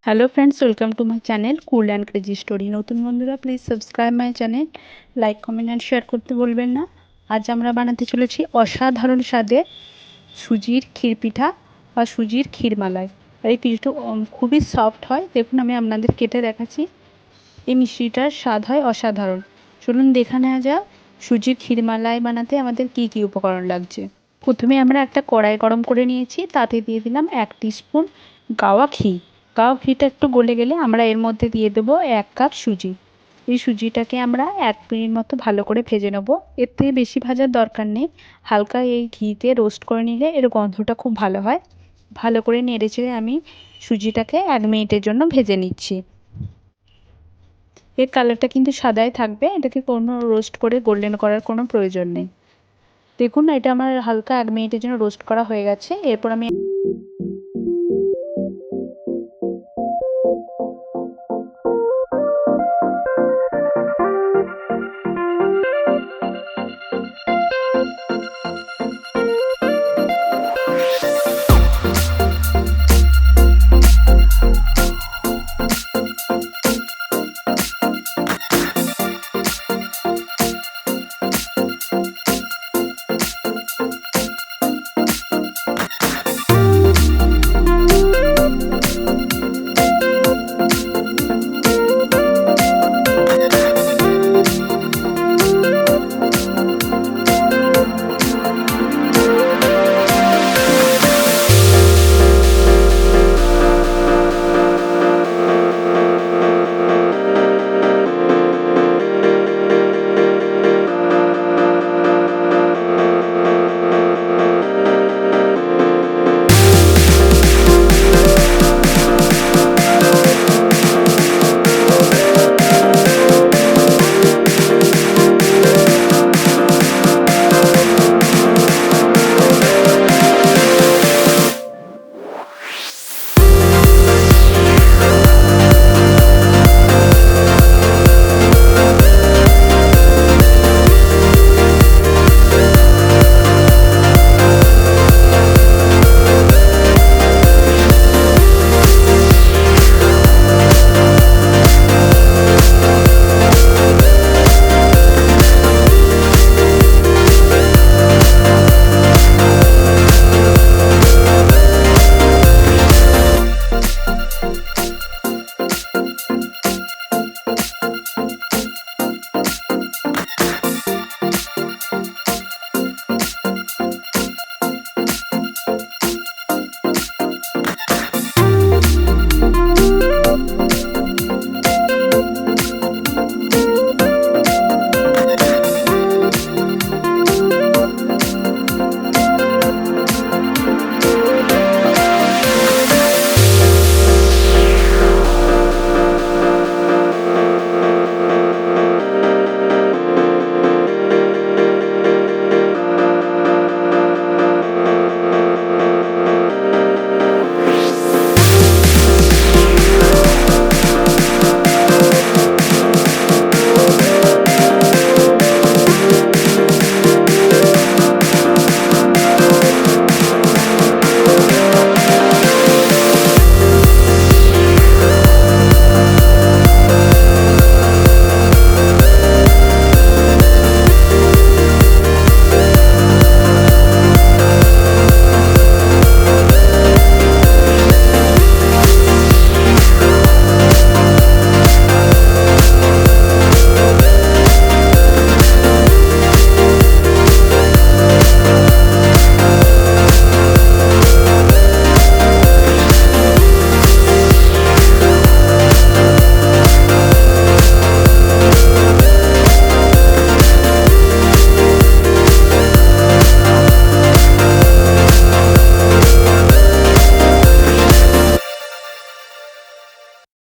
Hello friends, welcome to my channel cool and crazy story. नतून बंधुरा please subscribe my channel, like comment and share करते बोलबेन ना। आज আমরা বানাতে চলেছি অসাধারণ স্বাদের সুজির ক্ষীর পিঠা বা সুজির ক্ষীরমালাই। এই পিঠাটা খুবই সফট হয়। দেখুন আমি আপনাদের কেটে দেখাচ্ছি। এই মিষ্টিটার স্বাদ হয় অসাধারণ। চলুন দেখে নেওয়া যাক সুজির ক্ষীরমালাই বানাতে আমাদের কি কি উপকরণ লাগছে। প্রথমে আমরা একটা কড়াই গরম করে নিয়েছি, তাতে দিয়ে দিলাম 1 টিস্পুন গাওয়া ঘি। গাওয়া ঘিটা একটু গলে গেলে আমরা এর মধ্যে দিয়ে দেবো 1 কাপ সুজি। এই সুজিটাকে আমরা 1 মিনিট মতো ভালো করে ভেজে নেব। এর থেকে বেশি ভাজার দরকার নেই, হালকা এই ঘিতে রোস্ট করে নিলে এর গন্ধটা খুব ভালো হয়। ভালো করে নেড়েচেড়ে আমি সুজিটাকে 1 মিনিটের জন্য ভেজে নিচ্ছি। এর কালারটা কিন্তু সাদাই থাকবে, এটাকে কোনো রোস্ট করে গোল্ডেন করার কোনো প্রয়োজন নেই। দেখুন এটা আমার হালকা 1 মিনিটের জন্য রোস্ট করা হয়ে গেছে। এরপর আমি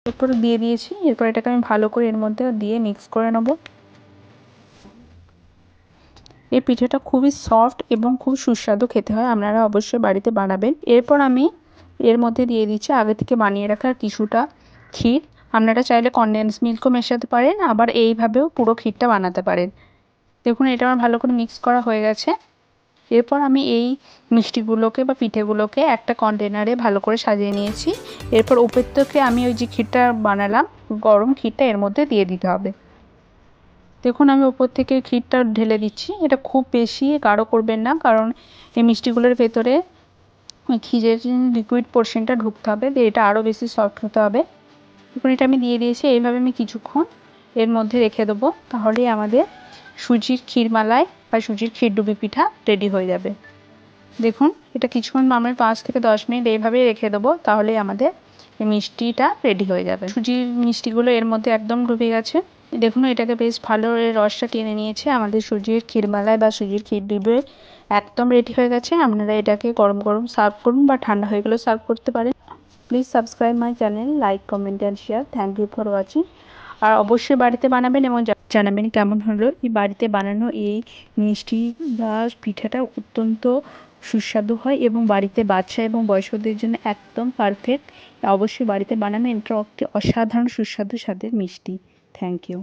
এরপর দিয়ে দিয়েছি। এরপর এটাকে আমি ভালো করে এর মধ্যে দিয়ে মিক্স করে নেব। এই পিঠাটা খুবই সফট এবং খুব সুস্বাদু খেতে হয়, আপনারা অবশ্যই বাড়িতে বানাবেন। এরপর আমি এর মধ্যে দিয়ে দিচ্ছি আগে থেকে বানিয়ে রাখা কিছুটা ক্ষীর। আপনারা চাইলে কনডেন্স মিল্কও মেশাতে পারেন, আবার এইভাবেও পুরো ক্ষীরটা বানাতে পারেন। দেখুন এটা আমার ভালো করে মিক্স করা হয়ে গেছে। এরপর আমি এই মিষ্টিগুলোকে বা পিঠেগুলোকে একটা কন্টেনারে ভালো করে সাজিয়ে নিয়েছি। এরপর উপর থেকে আমি ওই যে ক্ষীরটা বানালাম, গরম ক্ষীরটা এর মধ্যে দিয়ে দিতে হবে। দেখুন আমি উপর থেকে ক্ষীরটা ঢেলে দিচ্ছি। এটা খুব বেশি গাঢ় করবেন না, কারণ এই মিষ্টিগুলোর ভেতরে ওই ক্ষীরের লিকুইড পোর্শনটা ঢুকতে হবে, দিয়ে এটা আরও বেশি সফট হতে হবে। এখন এটা আমি দিয়ে দিয়েছি, এইভাবে আমি কিছুক্ষণ এর মধ্যে রেখে দেবো, তাহলেই আমাদের সুজির ক্ষীরমালাই বা সুজির ক্ষীরডুবি পিঠা রেডি হয়ে যাবে। দেখুন এটা কিছুক্ষণ আমি 5 থেকে 10 মিনিট এইভাবেই রেখে দেবো, তাহলেই আমাদের এই মিষ্টিটা রেডি হয়ে যাবে। সুজির মিষ্টিগুলো এর মধ্যে একদম ডুবে গেছে। দেখুন এটাকে বেশ ভালো রসটা টেনে নিয়েছে। আমাদের সুজির ক্ষীরমালাই বা সুজির ক্ষীরডুবি একদম রেডি হয়ে গেছে। আপনারা এটাকে গরম গরম সার্ভ করুন বা ঠান্ডা হয়ে গেলেও সার্ভ করতে পারেন। Please subscribe my channel, like comment and share. Thank you for watching. আর অবশ্যই বাড়িতে বানাবেন এবং জানাবেন কেমন হলো। এই বাড়িতে বানানো এই মিষ্টি বা পিঠাটা অত্যন্ত সুস্বাদু হয় এবং বাড়িতে বাচ্চা এবং বয়স্কদের জন্য একদম পারফেক্ট। অবশ্যই বাড়িতে বানানো, এটা একটি অসাধারণ সুস্বাদু স্বাদের মিষ্টি। Thank you.